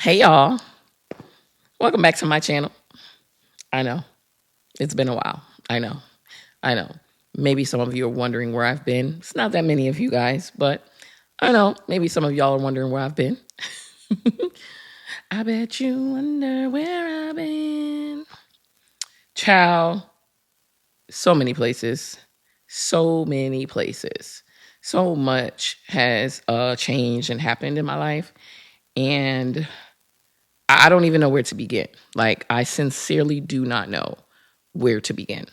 Hey y'all, welcome back to my channel. I know it's been a while. I know. Maybe some of you are wondering where I've been. It's not that many of you guys, but I know maybe some of y'all are wondering where I've been. I bet you wonder where I've been. Child, so many places. So many places. So much has changed and happened in my life. And I don't even know where to begin. Like, I sincerely do not know where to begin.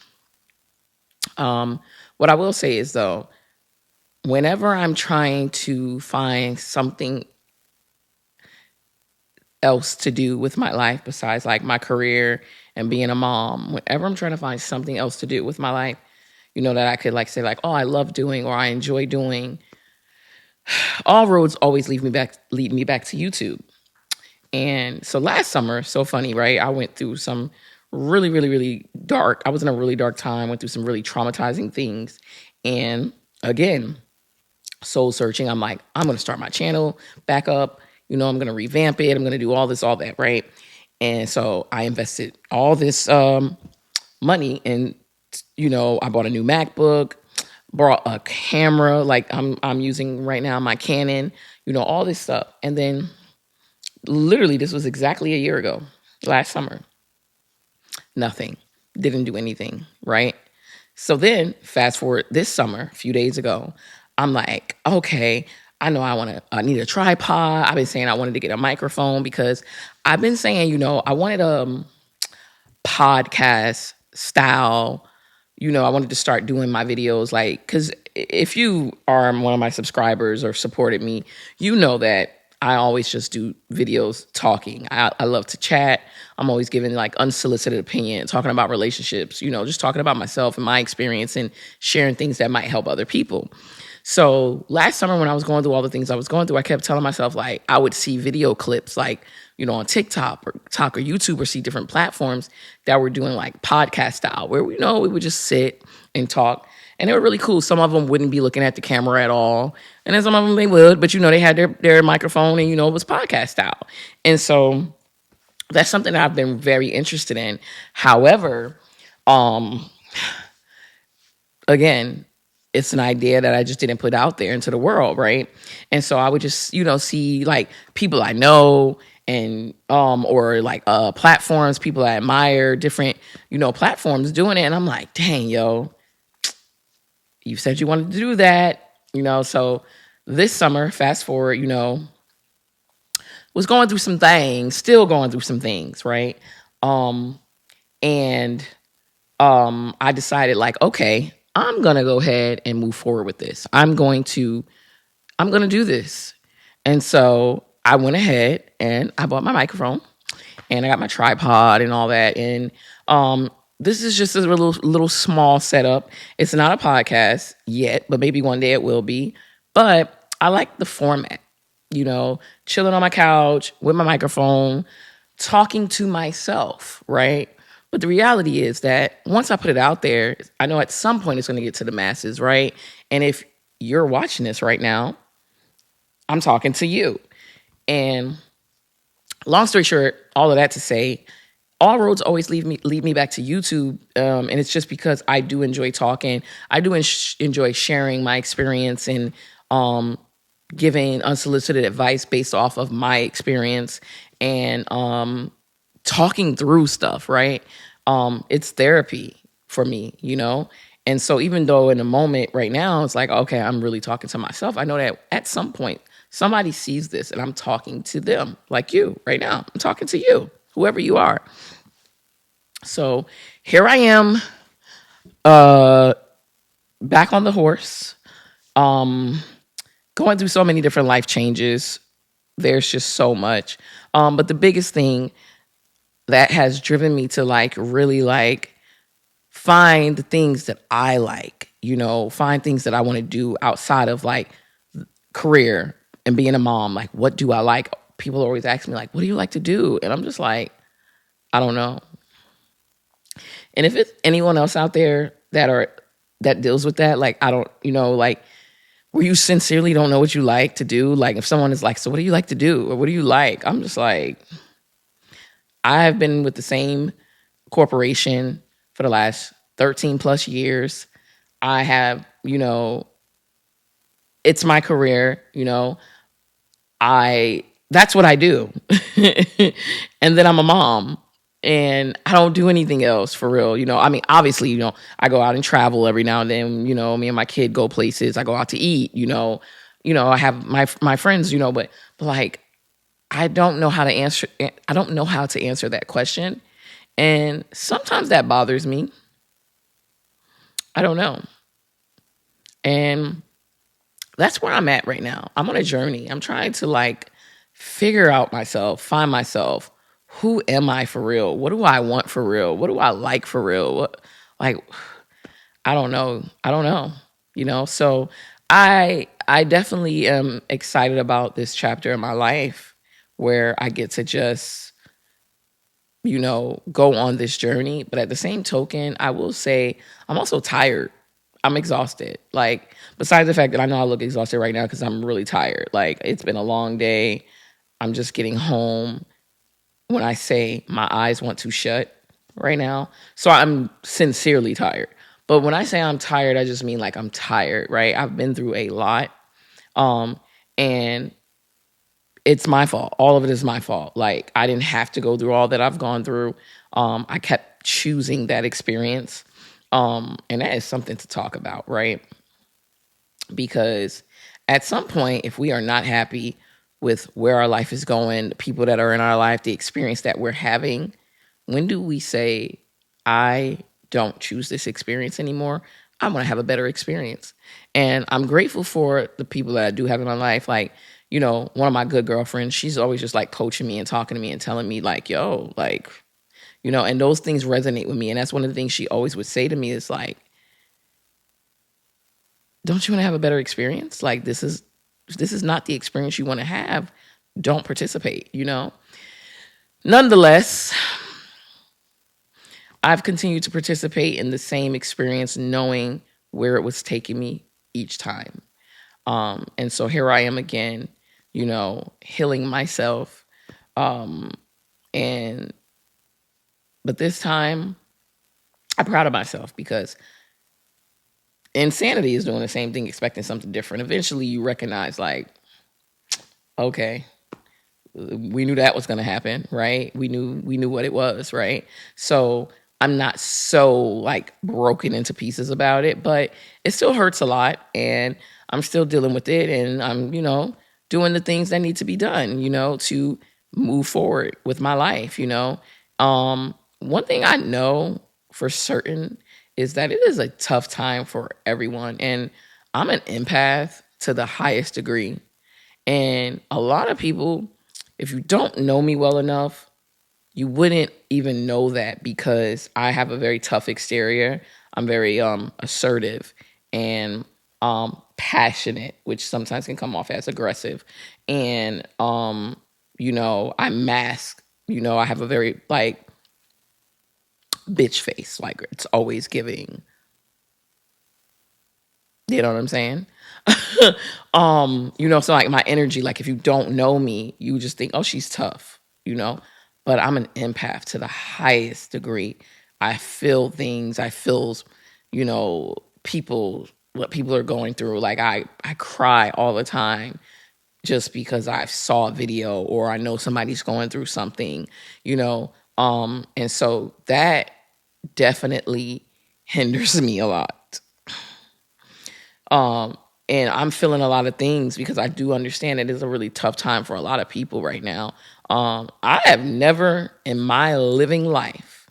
What I will say is, though, whenever I'm trying to find something else to do with my life besides like my career and being a mom, whenever I'm trying to find something else to do with my life, that I could like say like, oh, I love doing or I enjoy doing, all roads always lead me back to YouTube. And so last summer, so funny, right? I went through some really, really, really dark. I was in a really dark time, went through some really traumatizing things. And again, soul searching. I'm like, I'm going to start my channel back up. I'm going to revamp it. I'm going to do all this, all that, right? And so I invested all this money and, I bought a new MacBook, bought a camera like I'm using right now, my Canon, all this stuff. And then literally this was exactly a year ago, last summer. Nothing. Didn't do anything, right? So then fast forward this summer, a few days ago, I'm like, okay, I know I need a tripod. I've been saying I wanted to get a microphone because I've been saying, I wanted a podcast style, I wanted to start doing my videos like, because if you are one of my subscribers or supported me, you know that I always just do videos talking. I love to chat. I'm always giving like unsolicited opinion, talking about relationships, just talking about myself and my experience and sharing things that might help other people. So last summer when I was going through all the things I was going through, I kept telling myself like I would see video clips like, on TikTok or YouTube or see different platforms that were doing like podcast style where we would just sit and talk. And they were really cool. Some of them wouldn't be looking at the camera at all. And then some of them they would, but they had their microphone and it was podcast style. And so that's something that I've been very interested in. However, again, it's an idea that I just didn't put out there into the world, right? And so I would just, see like people I know and or like platforms, people I admire, different, platforms doing it. And I'm like, dang, yo, you said you wanted to do that, so this summer, fast forward, was going through some things, still going through some things, right? And I decided like, okay, I'm going to go ahead and move forward with this. I'm going to do this. And so I went ahead and I bought my microphone and I got my tripod and all that. And this is just a little small setup. It's not a podcast yet, but maybe one day it will be. But I like the format, chilling on my couch with my microphone, talking to myself, right? But the reality is that once I put it out there, I know at some point it's going to get to the masses, right? And if you're watching this right now, I'm talking to you. And long story short, all of that to say, all roads always lead me back to YouTube, and it's just because I do enjoy talking. I do enjoy sharing my experience and giving unsolicited advice based off of my experience and talking through stuff, right? It's therapy for me, And so even though in the moment right now, it's like, okay, I'm really talking to myself. I know that at some point somebody sees this and I'm talking to them like you right now. I'm talking to you, whoever you are. So here I am, back on the horse, going through so many different life changes. There's just so much. But the biggest thing that has driven me to like really like find the things that I like, find things that I want to do outside of like career and being a mom. Like, what do I like? People always ask me like, what do you like to do? And I'm just like, I don't know. And if it's anyone else out there that deals with that, like, I don't, like where you sincerely don't know what you like to do. Like if someone is like, so what do you like to do? Or what do you like? I'm just like, I've been with the same corporation for the last 13 plus years. I have, it's my career, that's what I do. And then I'm a mom and I don't do anything else for real. I mean, obviously, I go out and travel every now and then, me and my kid go places. I go out to eat, I have my friends, but like, I don't know how to answer that question. And sometimes that bothers me. I don't know. And that's where I'm at right now. I'm on a journey. I'm trying to like figure out myself, find myself. Who am I for real? What do I want for real? What do I like for real? Like, I don't know. So I definitely am excited about this chapter in my life where I get to just, go on this journey. But at the same token, I will say I'm also tired. I'm exhausted. Like, besides the fact that I know I look exhausted right now because I'm really tired. Like, it's been a long day. I'm just getting home. When I say my eyes want to shut right now. So I'm sincerely tired. But when I say I'm tired, I just mean like I'm tired, right? I've been through a lot. And it's my fault. All of it is my fault. Like, I didn't have to go through all that I've gone through. I kept choosing that experience. And that is something to talk about, right? Because at some point, if we are not happy with where our life is going, the people that are in our life, the experience that we're having, when do we say, I don't choose this experience anymore? I want to have a better experience. And I'm grateful for the people that I do have in my life. Like, one of my good girlfriends, she's always just like coaching me and talking to me and telling me like, yo, like, and those things resonate with me. And that's one of the things she always would say to me is like, don't you want to have a better experience? Like, this is not the experience you want to have. Don't participate, Nonetheless, I've continued to participate in the same experience, knowing where it was taking me each time. And so here I am again, healing myself. But this time, I'm proud of myself because insanity is doing the same thing, expecting something different. Eventually, you recognize, like, okay, we knew that was going to happen, right? We knew what it was, right? So I'm not so like broken into pieces about it, but it still hurts a lot, and I'm still dealing with it, and I'm doing the things that need to be done, to move forward with my life. One thing I know for certain is that it is a tough time for everyone. And I'm an empath to the highest degree. And a lot of people, if you don't know me well enough, you wouldn't even know that because I have a very tough exterior. I'm very assertive and passionate, which sometimes can come off as aggressive. And, I mask, I have a very like bitch face. Like, it's always giving. You know what I'm saying? So like my energy, like if you don't know me, you just think, oh, she's tough, But I'm an empath to the highest degree. I feel things. I feel, what people are going through. Like I cry all the time just because I saw a video or I know somebody's going through something, and so that definitely hinders me a lot. And I'm feeling a lot of things because I do understand it is a really tough time for a lot of people right now. I have never in my living life,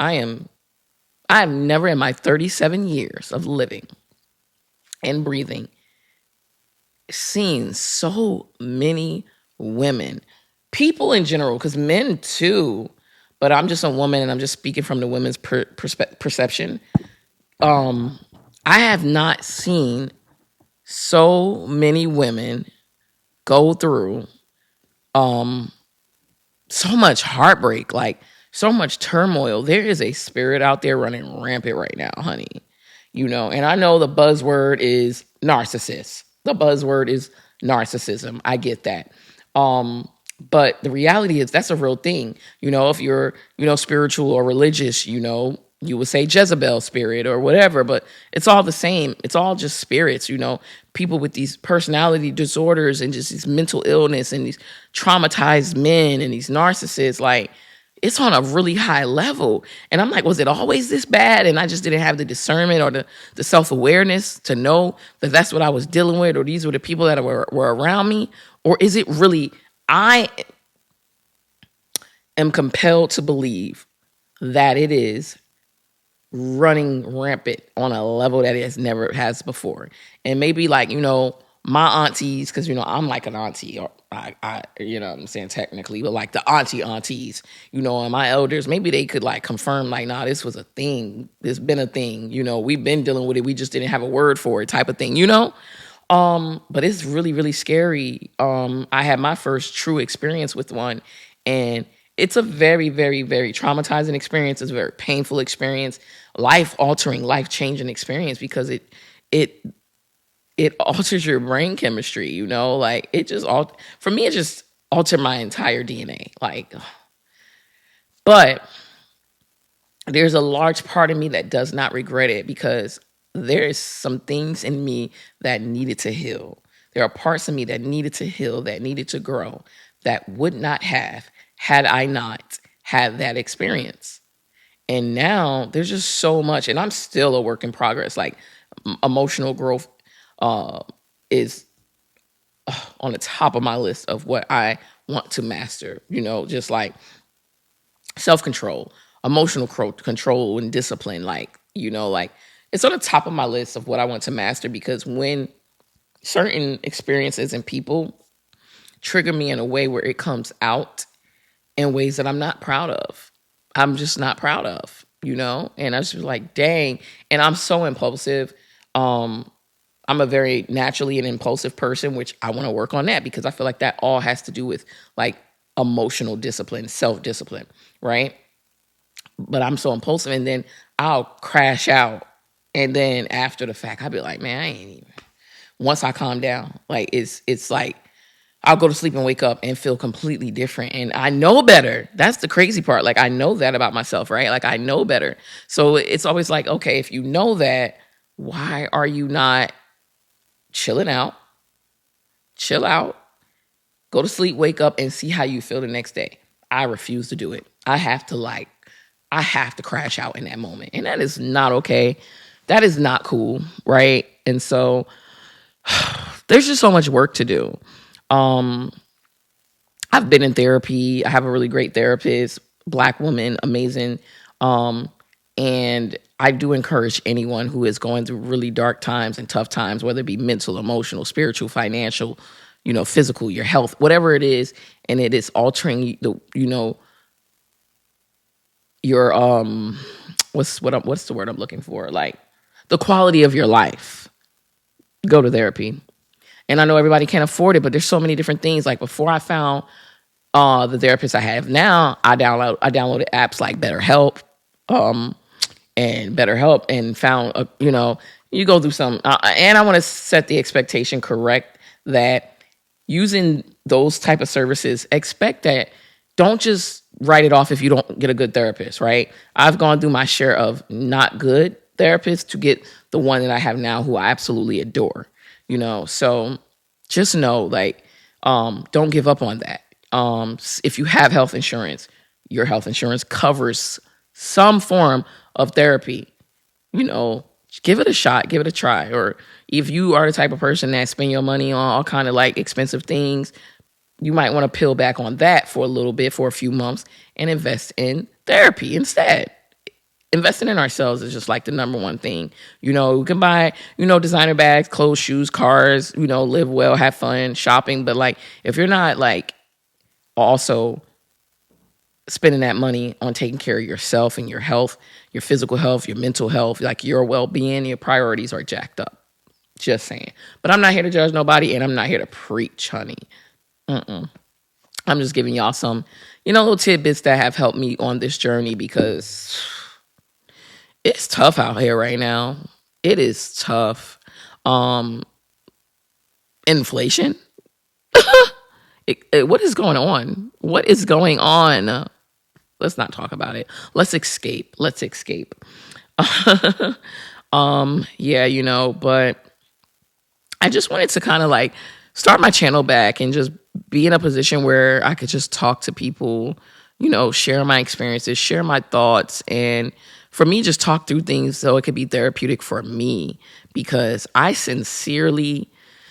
I have never in my 37 years of living and breathing seen so many women, people in general, because men too, but I'm just a woman and I'm just speaking from the women's perception. I have not seen so many women go through so much heartbreak, like so much turmoil. There is a spirit out there running rampant right now, honey. And I know the buzzword is narcissist. The buzzword is narcissism. I get that. Um, but the reality is that's a real thing. If you're, spiritual or religious, you would say Jezebel spirit or whatever, but it's all the same. It's all just spirits, people with these personality disorders and just these mental illness and these traumatized men and these narcissists, like, it's on a really high level. And I'm like, was it always this bad? And I just didn't have the discernment or the self-awareness to know that that's what I was dealing with, or these were the people that were around me? Or is it really, I am compelled to believe that it is running rampant on a level that it never has before. And maybe like, my aunties, because, I'm like an auntie, or I what I'm saying technically, but like the aunties, and my elders, maybe they could like confirm like, nah, this was a thing. It's been a thing, we've been dealing with it. We just didn't have a word for it type of thing, But it's really, really scary. I had my first true experience with one, and it's a very, very, very traumatizing experience. It's a very painful experience, life-altering, life-changing experience, because it alters your brain chemistry, like it just for me, it just altered my entire DNA. Like, but there's a large part of me that does not regret it, because there is some things in me that needed to heal. There are parts of me that needed to heal, that needed to grow, that would not have had I not had that experience. And now there's just so much, and I'm still a work in progress. Like, emotional growth is on the top of my list of what I want to master, just like self-control, emotional control and discipline. Like, like it's on the top of my list of what I want to master, because when certain experiences and people trigger me in a way where it comes out in ways that I'm not proud of, I'm just not proud of, and I just was like, dang. And I'm so impulsive. I'm a very naturally an impulsive person, which I want to work on that, because I feel like that all has to do with like emotional discipline, self-discipline, right? But I'm so impulsive, and then I'll crash out. And then after the fact, I'll be like, man, I ain't even, once I calm down, like it's like I'll go to sleep and wake up and feel completely different. And I know better. That's the crazy part. Like, I know that about myself, right? Like, I know better. So it's always like, okay, if you know that, why are you not chilling out, chill out, go to sleep, wake up, and see how you feel the next day? I refuse to do it. I have to crash out in that moment. And that is not okay. That is not cool, right? And so there's just so much work to do. I've been in therapy. I have a really great therapist, Black woman, amazing. And I do encourage anyone who is going through really dark times and tough times, whether it be mental, emotional, spiritual, financial, physical, your health, whatever it is, and it is altering your what's the word I'm looking for? Like, the quality of your life. Go to therapy. And I know everybody can't afford it, but there's so many different things. Like, before I found the therapist I have now, I downloaded apps like BetterHelp, and found you go through some, and I want to set the expectation correct that using those type of services, expect that, don't just write it off if you don't get a good therapist, right? I've gone through my share of not good therapists to get the one that I have now, who I absolutely adore, so just know, like, don't give up on that. If you have health insurance, your health insurance covers some form of therapy. Give it a shot, give it a try. Or if you are the type of person that spend your money on all kind of like expensive things, you might want to peel back on that for a little bit, for a few months, and invest in therapy instead. Investing in ourselves is just like the number one thing. We can buy, designer bags, clothes, shoes, cars, live well, have fun, shopping. But like, if you're not like also spending that money on taking care of yourself and your health, your physical health, your mental health, like your well-being, your priorities are jacked up. Just saying. But I'm not here to judge nobody, and I'm not here to preach, honey. I'm just giving y'all some, little tidbits that have helped me on this journey, because it's tough out here right now. It is tough. Inflation. What is going on? What is going on? Let's not talk about it. Let's escape. Let's escape. Yeah, but I just wanted to kind of like start my channel back and just be in a position where I could just talk to people, share my experiences, share my thoughts, and for me, just talk through things so it could be therapeutic for me because I sincerely,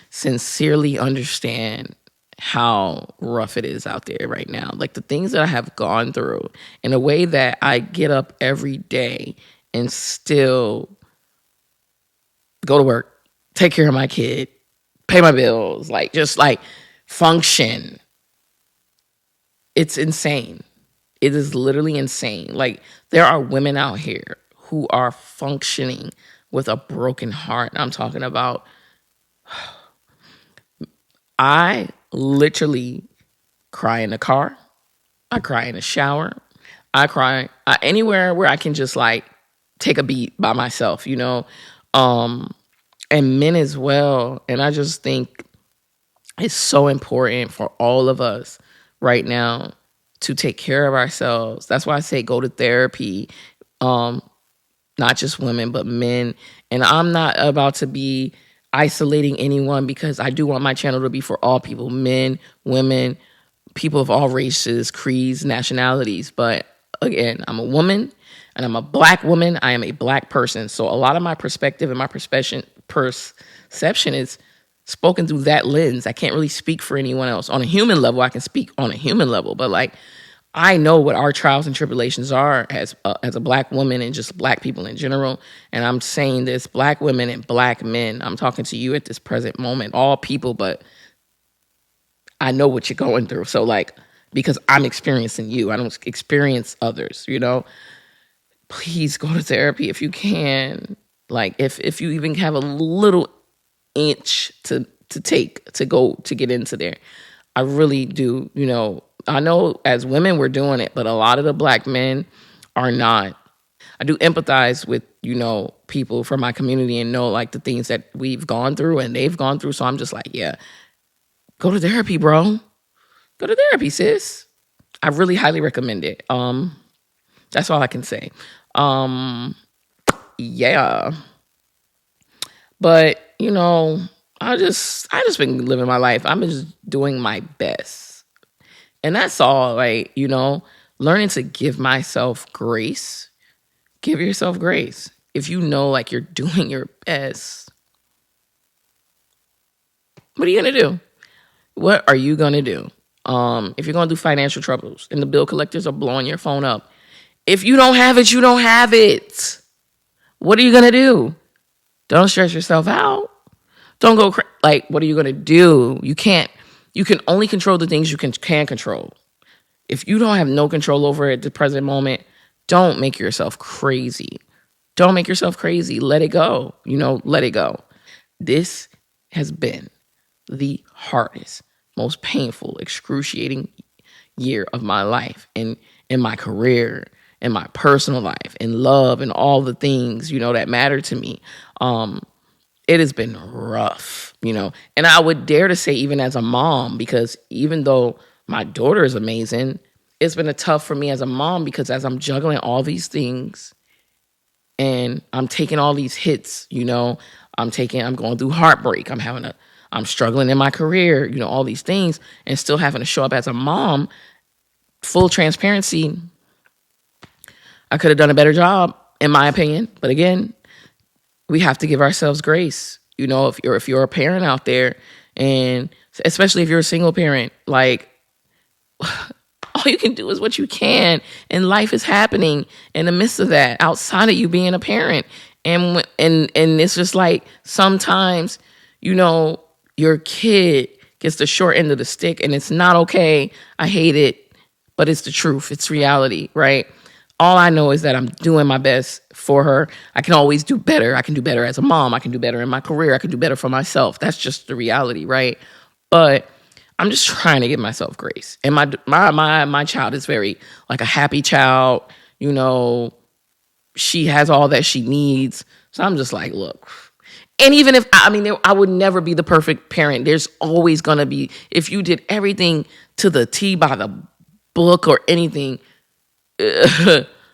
sincerely understand how rough it is out there right now. Like the things that I have gone through in a way that I get up every day and still go to work, take care of my kid, pay my bills, like just like function. It's insane. It is literally insane. Like there are women out here who are functioning with a broken heart. I'm talking about, I literally cry in the car. I cry in the shower. I cry anywhere where I can just like take a beat by myself, and men as well. And I just think it's so important for all of us right now to take care of ourselves. That's why I say go to therapy. Not just women, but men. And I'm not about to be isolating anyone because I do want my channel to be for all people, men, women, people of all races, creeds, nationalities. But again, I'm a woman and I'm a Black woman. I am a Black person. So a lot of my perspective and my perception is spoken through that lens. I can't really speak for anyone else. On a human level, I can speak on a human level, but like I know what our trials and tribulations are as a Black woman and just Black people in general. And I'm saying this, Black women and Black men. I'm talking to you at this present moment, all people, but I know what you're going through. So like, because I'm experiencing you, I don't experience others, Please go to therapy if you can. Like if you even have a little inch to take to go to get into there. I really do, I know as women we're doing it, but a lot of the Black men are not. I do empathize with, people from my community and know like the things that we've gone through and they've gone through. So I'm just like, yeah, go to therapy, bro. Go to therapy, sis. I really highly recommend it. That's all I can say. Yeah. But, I just been living my life. I'm just doing my best. And that's all, right? Learning to give myself grace. Give yourself grace. If you know like you're doing your best, what are you going to do? What are you going to do? If you're going to do financial troubles and the bill collectors are blowing your phone up, if you don't have it, you don't have it. What are you going to do? Don't stress yourself out. Don't go like, what are you going to do? You can only control the things you can control. If you don't have no control over it at the present moment, don't make yourself crazy. Don't make yourself crazy. Let it go. Let it go. This has been the hardest, most painful, excruciating year of my life and in my career, in my personal life, in love, and all the things, that matter to me. It has been rough, and I would dare to say even as a mom, because even though my daughter is amazing, it's been tough for me as a mom because as I'm juggling all these things and I'm taking all these hits, I'm going through heartbreak. I'm struggling in my career, all these things, and still having to show up as a mom. Full transparency, I could have done a better job, in my opinion. But again, we have to give ourselves grace. If you're a parent out there, and especially if you're a single parent, like all you can do is what you can, and life is happening in the midst of that, outside of you being a parent, and it's just like sometimes, your kid gets the short end of the stick, and it's not okay. I hate it, but it's the truth. It's reality, right? All I know is that I'm doing my best for her. I can always do better. I can do better as a mom. I can do better in my career. I can do better for myself. That's just the reality, right? But I'm just trying to give myself grace. And my child is very like a happy child. She has all that she needs. So I'm just like, look. And even if, I mean, I would never be the perfect parent. There's always going to be, if you did everything to the T by the book or anything,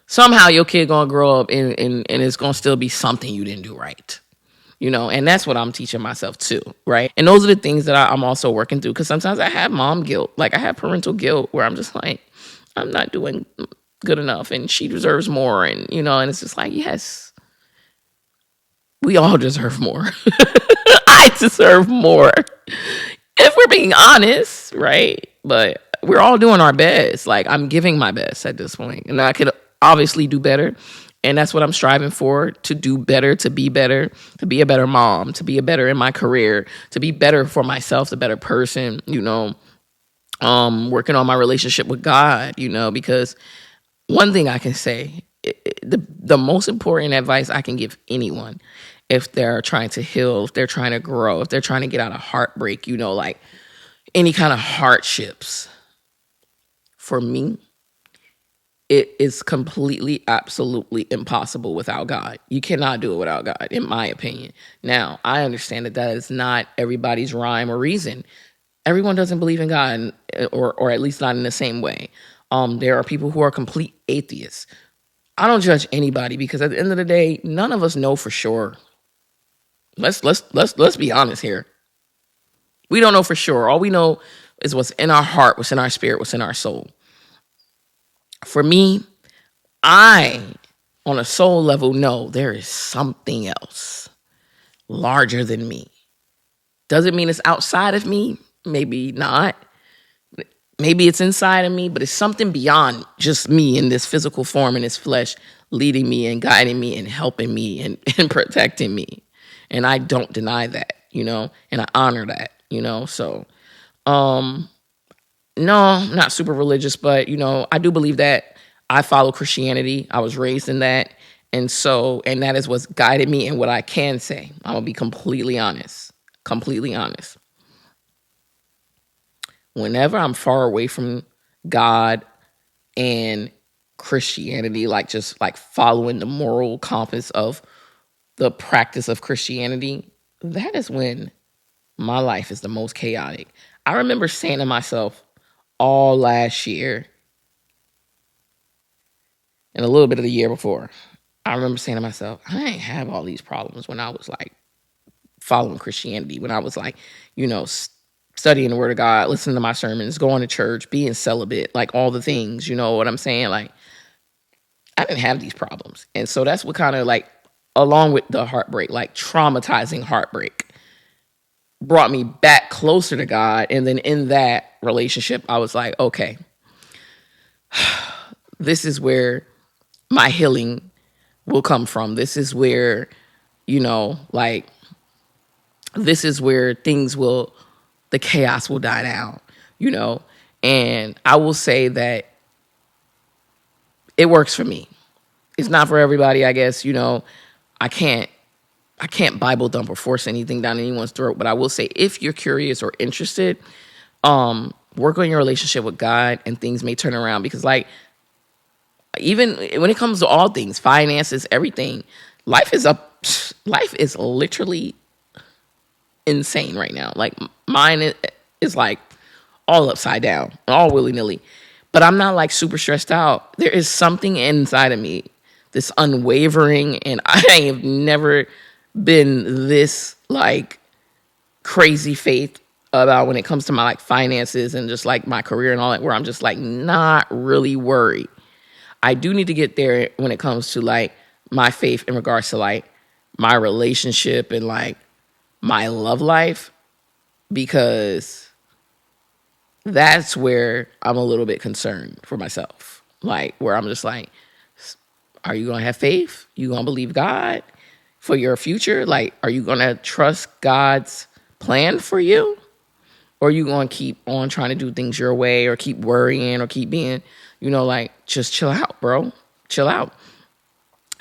somehow your kid going to grow up and it's going to still be something you didn't do right. And that's what I'm teaching myself too, right? And those are the things that I'm also working through, because sometimes I have mom guilt. Like, I have parental guilt where I'm just like, I'm not doing good enough and she deserves more. And, and it's just like, yes, we all deserve more. I deserve more. If we're being honest, right? But we're all doing our best. Like, I'm giving my best at this point. And I could obviously do better. And that's what I'm striving for, to do better, to be a better mom, to be a better in my career, to be better for myself, a better person, working on my relationship with God, because one thing I can say, the most important advice I can give anyone, if they're trying to heal, if they're trying to grow, if they're trying to get out of heartbreak, like any kind of hardships, for me, it is completely, absolutely impossible without God. You cannot do it without God, in my opinion. Now, I understand that is not everybody's rhyme or reason. Everyone doesn't believe in God, or at least not in the same way. There are people who are complete atheists. I don't judge anybody, because at the end of the day, none of us know for sure. Let's be honest here. We don't know for sure. All we know is what's in our heart, what's in our spirit, what's in our soul. For me, I, on a soul level, know there is something else larger than me. Doesn't mean it's outside of me. Maybe not. Maybe it's inside of me, but it's something beyond just me in this physical form, in this flesh, leading me and guiding me and helping me and protecting me. And I don't deny that, and I honor that, So, no, I'm not super religious, but, I do believe that I follow Christianity. I was raised in that. And that is what's guided me. And what I can say, I'm going to be completely honest. Whenever I'm far away from God and Christianity, like just like following the moral compass of the practice of Christianity, that is when my life is the most chaotic. I remember saying to myself all last year and a little bit of the year before, I remember saying to myself, I ain't have all these problems when I was like following Christianity, when I was like, studying the word of God, listening to my sermons, going to church, being celibate, like all the things, you know what I'm saying? Like, I didn't have these problems. And so that's what kind of like, along with the heartbreak, like traumatizing heartbreak, brought me back closer to God. And then in that relationship, I was like, okay, this is where my healing will come from. This is where, this is where the chaos will die down, And I will say that it works for me. It's not for everybody, I guess, I can't Bible dump or force anything down anyone's throat, but I will say, if you're curious or interested, work on your relationship with God and things may turn around, because like, even when it comes to all things, finances, everything, life is literally insane right now. Like, mine is like all upside down, all willy-nilly. But I'm not like super stressed out. There is something inside of me, this unwavering, and I have never been this like crazy faith about when it comes to my like finances and just like my career and all that, where I'm just like not really worried. I do need to get there when it comes to like my faith in regards to like my relationship and like my love life, because that's where I'm a little bit concerned for myself. Like, where I'm just like, are you going to have faith? You going to believe God for your future? Like, are you going to trust God's plan for you? Or are you going to keep on trying to do things your way, or keep worrying, or keep being, like, just chill out, bro. Chill out.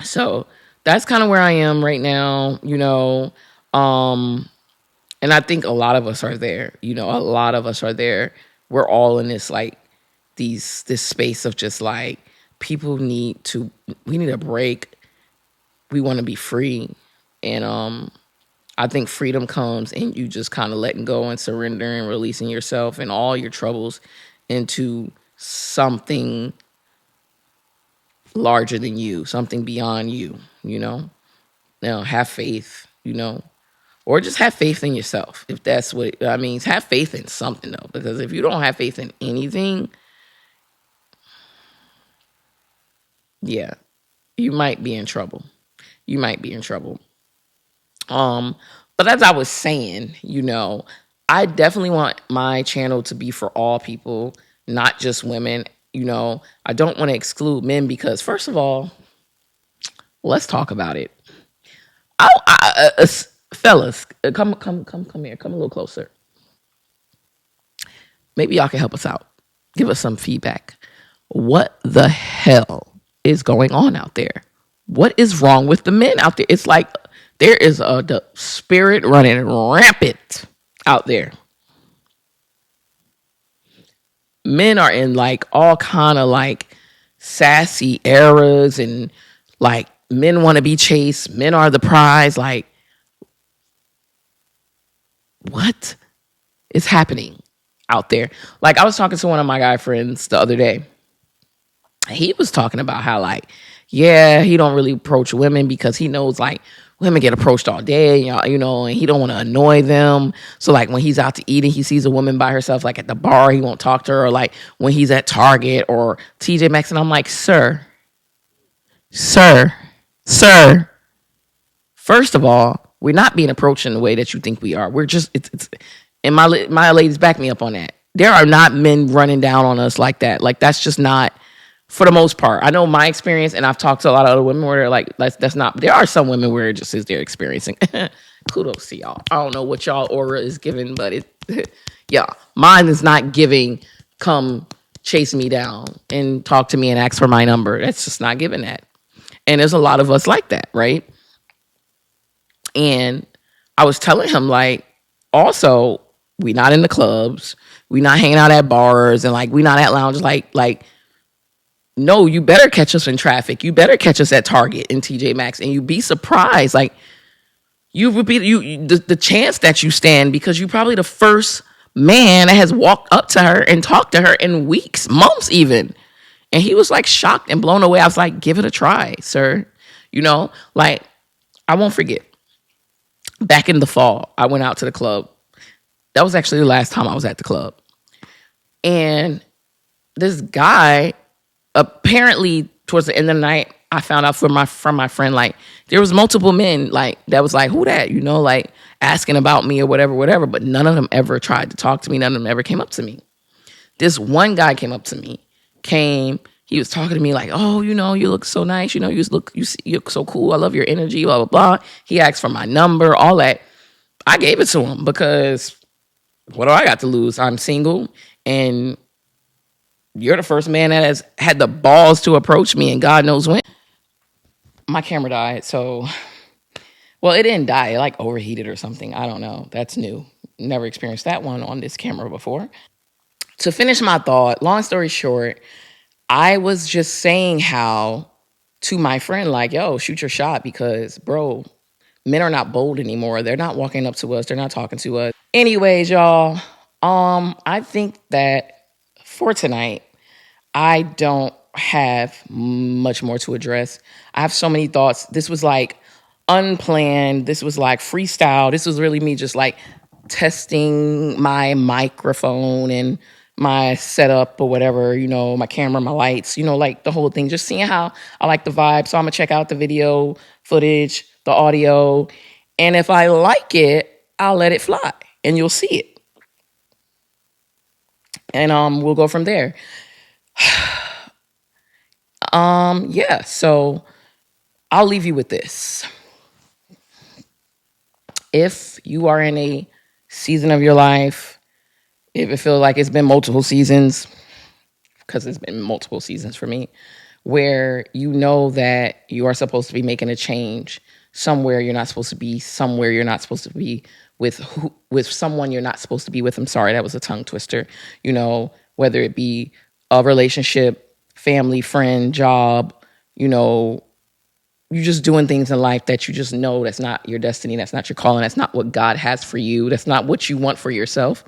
So that's kind of where I am right now, and I think a lot of us are there. A lot of us are there. We're all in this like this space of just like, we need a break. We want to be free. And I think freedom comes in you just kind of letting go and surrendering, releasing yourself and all your troubles into something larger than you, something beyond you, you know? Now, have faith, you know, or just have faith in yourself. If that's what I mean, have faith in something though, because if you don't have faith in anything, yeah, you might be in trouble. You might be in trouble. But as I was saying, you know, I definitely want my channel to be for all people, not just women. You know, I don't want to exclude men because, first of all, let's talk about it. Fellas, come here, come a little closer. Maybe y'all can help us out. Give us some feedback. What the hell is going on out there? What is wrong with the men out there? It's like there is the spirit running rampant out there. Men are in like all kind of like sassy eras, and like men want to be chased. Men are the prize. Like, what is happening out there? Like, I was talking to one of my guy friends the other day. He was talking about how like, yeah, he don't really approach women because he knows like women get approached all day, you know, and he don't want to annoy them. So like when he's out to eat and he sees a woman by herself, like at the bar, he won't talk to her. Or like when he's at Target or TJ Maxx, and I'm like, sir. First of all, we're not being approached in the way that you think we are. We're just it's and my ladies back me up on that. There are not men running down on us like that. Like that's just not. For the most part, I know my experience, and I've talked to a lot of other women where they're like, that's not. There are some women where it just is they're experiencing. Kudos to y'all. I don't know what y'all aura is giving, but it, yeah, mine is not giving. Come chase me down and talk to me and ask for my number. That's just not giving that. And there's a lot of us like that, right? And I was telling him like, also, we not in the clubs, we not hanging out at bars, and like we not at lounges, like. No, you better catch us in traffic. You better catch us at Target and TJ Maxx, and you'd be surprised. Like you would be the chance that you stand because you're probably the first man that has walked up to her and talked to her in weeks, months even. And he was like shocked and blown away. I was like, give it a try, sir. You know, like I won't forget. Back in the fall, I went out to the club. That was actually the last time I was at the club. And this guy, apparently towards the end of the night, I found out from my friend, like there was multiple men like that was like, who that, you know, like asking about me or whatever, but none of them ever tried to talk to me. None of them ever came up to me. This one guy came up to me, he was talking to me like, oh, you know, you look so nice, you know, you look so cool, I love your energy, blah, blah, blah. He asked for my number, all that. I gave it to him because what do I got to lose? I'm single, and you're the first man that has had the balls to approach me, and God knows when. My camera died, so, well, it didn't die. It like overheated or something. I don't know. That's new. Never experienced that one on this camera before. To finish my thought, long story short, I was just saying how to my friend, like, yo, shoot your shot because, bro, men are not bold anymore. They're not walking up to us. They're not talking to us. Anyways, y'all, I think that for tonight, I don't have much more to address. I have so many thoughts. This was like unplanned. This was like freestyle. This was really me just like testing my microphone and my setup or whatever, you know, my camera, my lights, you know, like the whole thing, just seeing how I like the vibe. So I'm gonna check out the video footage, the audio, and if I like it, I'll let it fly and you'll see it. And we'll go from there. Yeah, so I'll leave you with this. If you are in a season of your life, if it feels like it's been multiple seasons, because it's been multiple seasons for me, where you know that you are supposed to be making a change somewhere you're not supposed to be, somewhere you're not supposed to be with someone you're not supposed to be with. I'm sorry, that was a tongue twister. You know, whether it be a relationship, family, friend, job, you know, you just doing things in life that you just know that's not your destiny, that's not your calling, that's not what God has for you, that's not what you want for yourself.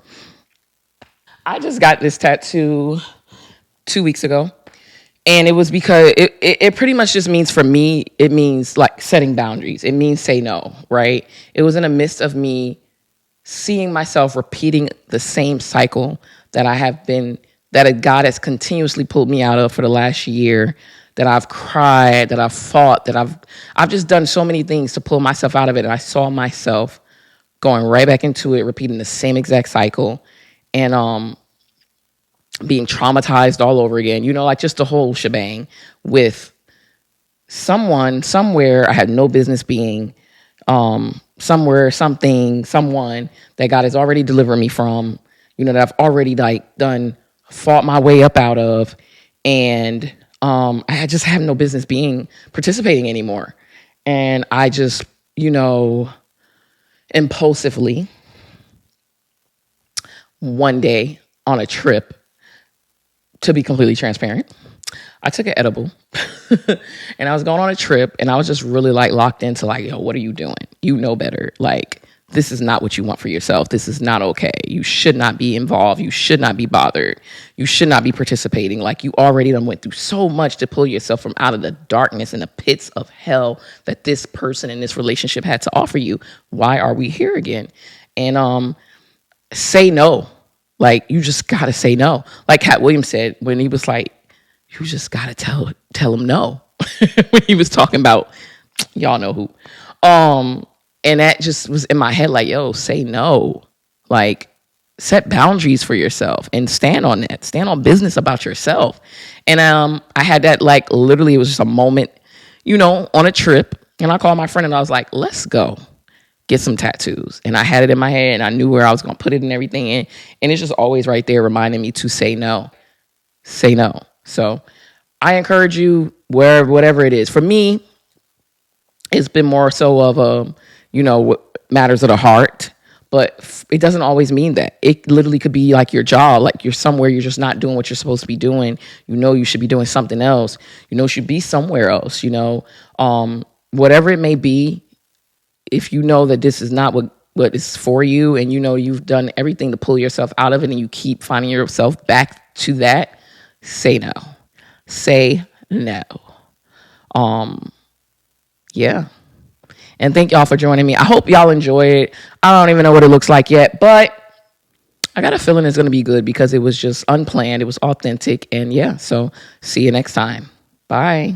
I just got this tattoo 2 weeks ago. And it was because it pretty much just means, for me, it means like setting boundaries. It means say no, right? It was in the midst of me seeing myself repeating the same cycle that I have been, that God has continuously pulled me out of for the last year, that I've cried, that I've fought, that I've just done so many things to pull myself out of it. And I saw myself going right back into it, repeating the same exact cycle. And being traumatized all over again, like just the whole shebang with someone, somewhere I had no business being, somewhere, something, someone that God has already delivered me from, that I've already fought my way up out of. And I just have no business participating anymore. And I just, impulsively, one day on a trip, to be completely transparent, I took an edible and I was going on a trip, and I was just really locked into yo, what are you doing? You know better. This is not what you want for yourself. This is not okay. You should not be involved. You should not be bothered. You should not be participating. You already done went through so much to pull yourself from out of the darkness and the pits of hell that this person in this relationship had to offer you. Why are we here again? And say no. You just got to say no. Like Cat Williams said when he was like, you just got to tell him no. When he was talking about, y'all know who. And that just was in my head, yo, say no. Set boundaries for yourself and stand on that. Stand on business about yourself. And I had that, literally, it was just a moment, on a trip. And I called my friend and I was like, let's go get some tattoos. And I had it in my head and I knew where I was going to put it and everything. And it's just always right there reminding me to say no. Say no. So I encourage you, whatever it is. For me, it's been more so of matters of the heart, but it doesn't always mean that. It literally could be your job, you're somewhere, you're just not doing what you're supposed to be doing. You should be doing something else. You should be somewhere else. Whatever it may be. If you know that this is not what is for you, and you've done everything to pull yourself out of it, and you keep finding yourself back to that, say no. Say no. Yeah. And thank y'all for joining me. I hope y'all enjoy it. I don't even know what it looks like yet, but I got a feeling it's going to be good because it was just unplanned. It was authentic. And yeah, so see you next time. Bye.